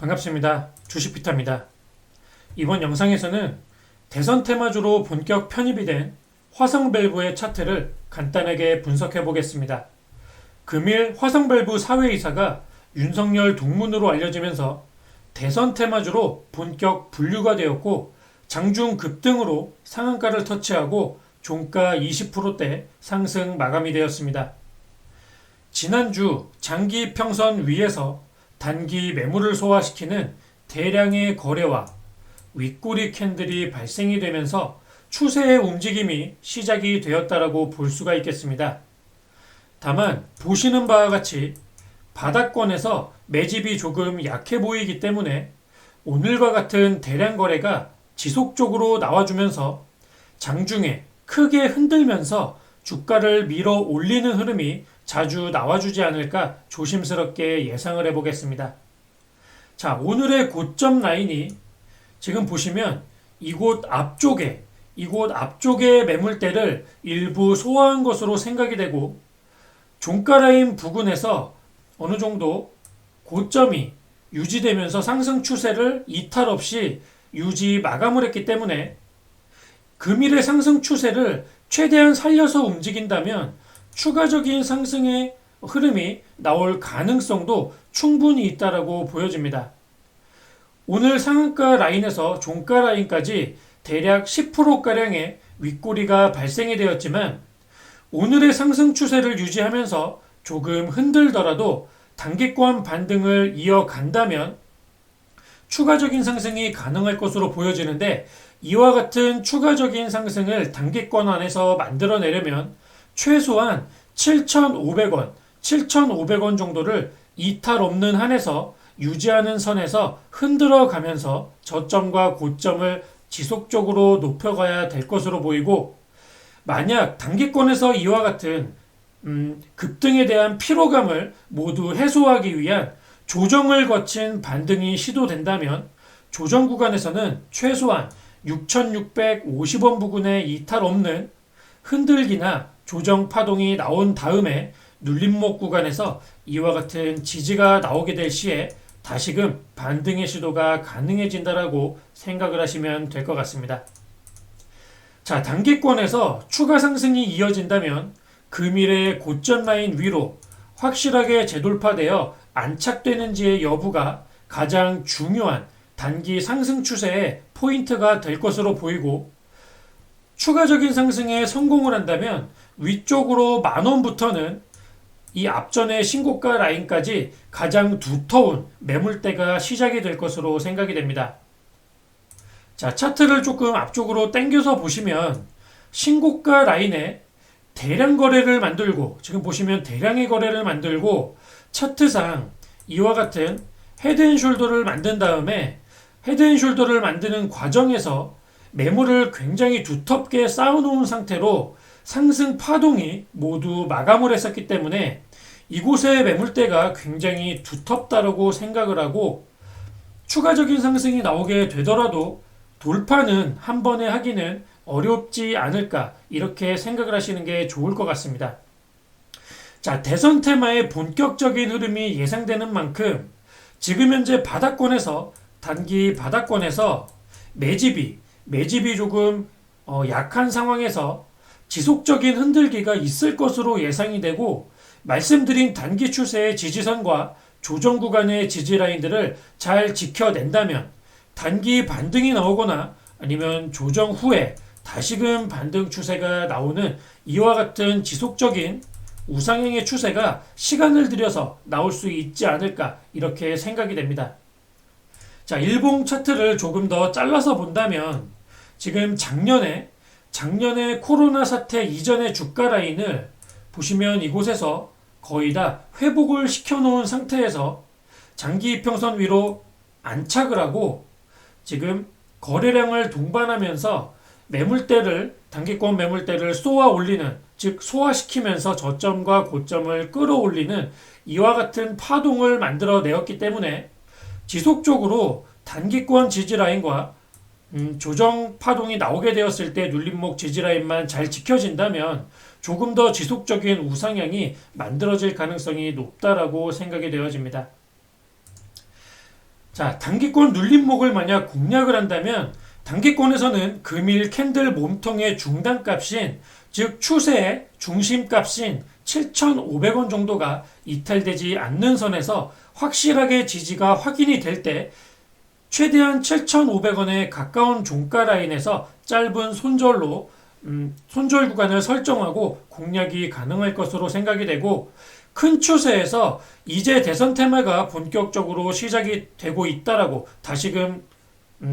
반갑습니다. 주식피터입니다. 이번 영상에서는 대선 테마주로 본격 편입이 된 화성밸브의 차트를 간단하게 분석해 보겠습니다. 금일 화성밸브 사회이사가 윤석열 동문으로 알려지면서 대선 테마주로 본격 분류가 되었고 장중 급등으로 상한가를 터치하고 종가 20%대 상승 마감이 되었습니다. 지난주 장기 평선 위에서 단기 매물을 소화시키는 대량의 거래와 윗꼬리 캔들이 발생이 되면서 추세의 움직임이 시작이 되었다라고 볼 수가 있겠습니다. 다만 보시는 바와 같이 바닥권에서 매집이 조금 약해 보이기 때문에 오늘과 같은 대량 거래가 지속적으로 나와주면서 장중에 크게 흔들면서 주가를 밀어 올리는 흐름이 자주 나와주지 않을까 조심스럽게 예상을 해보겠습니다. 자, 오늘의 고점 라인이 지금 보시면 이곳 앞쪽에 매물대를 일부 소화한 것으로 생각이 되고 종가 라인 부근에서 어느 정도 고점이 유지되면서 상승 추세를 이탈 없이 유지 마감을 했기 때문에 금일의 상승 추세를 최대한 살려서 움직인다면 추가적인 상승의 흐름이 나올 가능성도 충분히 있다라고 보여집니다. 오늘 상한가 라인에서 종가 라인까지 대략 10%가량의 윗꼬리가 발생이 되었지만 오늘의 상승 추세를 유지하면서 조금 흔들더라도 단기권 반등을 이어간다면 추가적인 상승이 가능할 것으로 보여지는데 이와 같은 추가적인 상승을 단기권 안에서 만들어내려면 최소한 7,500원, 7,500원 정도를 이탈 없는 한에서 유지하는 선에서 흔들어 가면서 저점과 고점을 지속적으로 높여가야 될 것으로 보이고 만약 단기권에서 이와 같은 급등에 대한 피로감을 모두 해소하기 위한 조정을 거친 반등이 시도된다면 조정 구간에서는 최소한 6,650원 부근에 이탈 없는 흔들기나 조정 파동이 나온 다음에 눌림목 구간에서 이와 같은 지지가 나오게 될 시에 다시금 반등의 시도가 가능해진다라고 생각을 하시면 될 것 같습니다. 자, 단기권에서 추가 상승이 이어진다면 금일의 고점 라인 위로 확실하게 재돌파되어 안착되는지의 여부가 가장 중요한 단기 상승 추세의 포인트가 될 것으로 보이고 추가적인 상승에 성공을 한다면 위쪽으로 10,000원부터는 이 앞전의 신고가 라인까지 가장 두터운 매물대가 시작이 될 것으로 생각이 됩니다. 자, 차트를 조금 앞쪽으로 당겨서 보시면 신고가 라인에 대량 거래를 만들고 지금 보시면 대량의 거래를 만들고 차트상 이와 같은 헤드앤숄더를 만든 다음에 헤드앤숄더를 만드는 과정에서 매물을 굉장히 두텁게 쌓아놓은 상태로 상승 파동이 모두 마감을 했었기 때문에 이곳의 매물대가 굉장히 두텁다라고 생각을 하고 추가적인 상승이 나오게 되더라도 돌파는 한 번에 하기는 어렵지 않을까 이렇게 생각을 하시는 게 좋을 것 같습니다. 자, 대선 테마의 본격적인 흐름이 예상되는 만큼 지금 현재 바닥권에서 단기 바닥권에서 매집이 조금 약한 상황에서 지속적인 흔들기가 있을 것으로 예상이 되고 말씀드린 단기 추세의 지지선과 조정 구간의 지지라인들을 잘 지켜낸다면 단기 반등이 나오거나 아니면 조정 후에 다시금 반등 추세가 나오는 이와 같은 지속적인 우상향의 추세가 시간을 들여서 나올 수 있지 않을까 이렇게 생각이 됩니다. 자, 일봉 차트를 조금 더 잘라서 본다면 지금 작년에 코로나 사태 이전의 주가 라인을 보시면 이곳에서 거의 다 회복을 시켜놓은 상태에서 장기 이평선 위로 안착을 하고 지금 거래량을 동반하면서 단기권 매물대를 쏘아 올리는, 즉 소화시키면서 저점과 고점을 끌어올리는 이와 같은 파동을 만들어내었기 때문에 지속적으로 단기권 지지라인과 조정 파동이 나오게 되었을 때 눌림목 지지라인만 잘 지켜진다면 조금 더 지속적인 우상향이 만들어질 가능성이 높다라고 생각이 되어집니다. 자, 단기권 눌림목을 만약 공략을 한다면 단기권에서는 금일 캔들 몸통의 중단값인, 즉 추세의 중심값인 7,500원 정도가 이탈되지 않는 선에서 확실하게 지지가 확인이 될 때 최대한 7,500원에 가까운 종가 라인에서 짧은 손절로 손절 구간을 설정하고 공략이 가능할 것으로 생각이 되고, 큰 추세에서 이제 대선 테마가 본격적으로 시작이 되고 있다라고, 다시금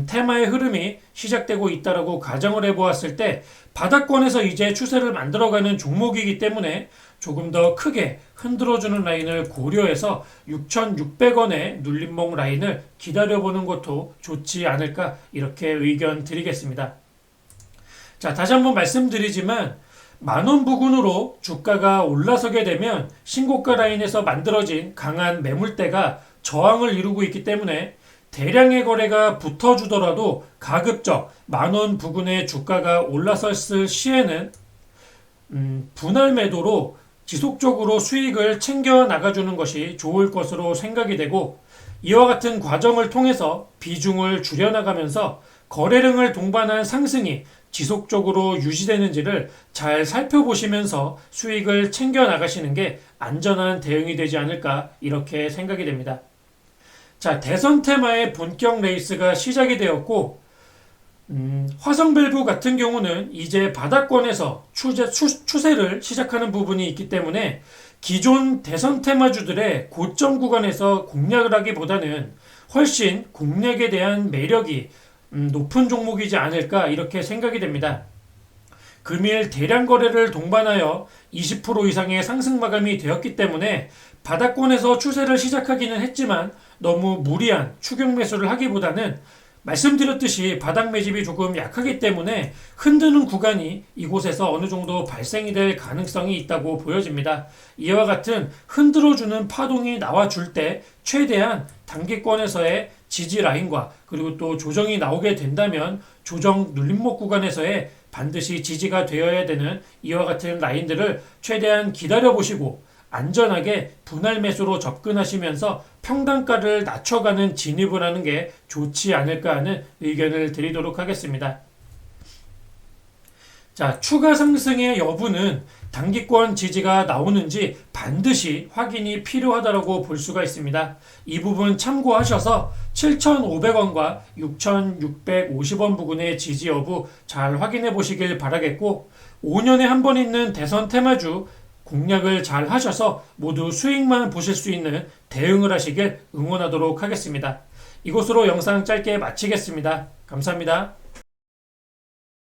테마의 흐름이 시작되고 있다라고 가정을 해보았을 때 바닥권에서 이제 추세를 만들어가는 종목이기 때문에 조금 더 크게 흔들어주는 라인을 고려해서 6,600원의 눌림목 라인을 기다려보는 것도 좋지 않을까, 이렇게 의견 드리겠습니다. 자, 다시 한번 말씀드리지만 만원 부근으로 주가가 올라서게 되면 신고가 라인에서 만들어진 강한 매물대가 저항을 이루고 있기 때문에 대량의 거래가 붙어주더라도 가급적 만원 부근의 주가가 올라섰을 시에는 분할 매도로 지속적으로 수익을 챙겨 나가주는 것이 좋을 것으로 생각이 되고, 이와 같은 과정을 통해서 비중을 줄여나가면서 거래량을 동반한 상승이 지속적으로 유지되는지를 잘 살펴보시면서 수익을 챙겨 나가시는 게 안전한 대응이 되지 않을까, 이렇게 생각이 됩니다. 자, 대선 테마의 본격 레이스가 시작이 되었고, 화성밸브 같은 경우는 이제 바닥권에서 추세를 시작하는 부분이 있기 때문에 기존 대선 테마주들의 고점 구간에서 공략을 하기보다는 훨씬 공략에 대한 매력이 높은 종목이지 않을까, 이렇게 생각이 됩니다. 금일 대량 거래를 동반하여 20% 이상의 상승 마감이 되었기 때문에 바닥권에서 추세를 시작하기는 했지만 너무 무리한 추격 매수를 하기보다는 말씀드렸듯이 바닥 매집이 조금 약하기 때문에 흔드는 구간이 이곳에서 어느 정도 발생이 될 가능성이 있다고 보여집니다. 이와 같은 흔들어주는 파동이 나와줄 때 최대한 단기권에서의 지지 라인과, 그리고 또 조정이 나오게 된다면 조정 눌림목 구간에서의 반드시 지지가 되어야 되는 이와 같은 라인들을 최대한 기다려보시고 안전하게 분할 매수로 접근하시면서 평단가를 낮춰가는 진입을 하는 게 좋지 않을까 하는 의견을 드리도록 하겠습니다. 자, 추가 상승의 여부는 단기권 지지가 나오는지 반드시 확인이 필요하다고 볼 수가 있습니다. 이 부분 참고하셔서 7,500원과 6,650원 부근의 지지 여부 잘 확인해 보시길 바라겠고, 5년에 한 번 있는 대선 테마주 공략을 잘 하셔서 모두 수익만 보실 수 있는 대응을 하시길 응원하도록 하겠습니다. 이것으로 영상 짧게 마치겠습니다. 감사합니다.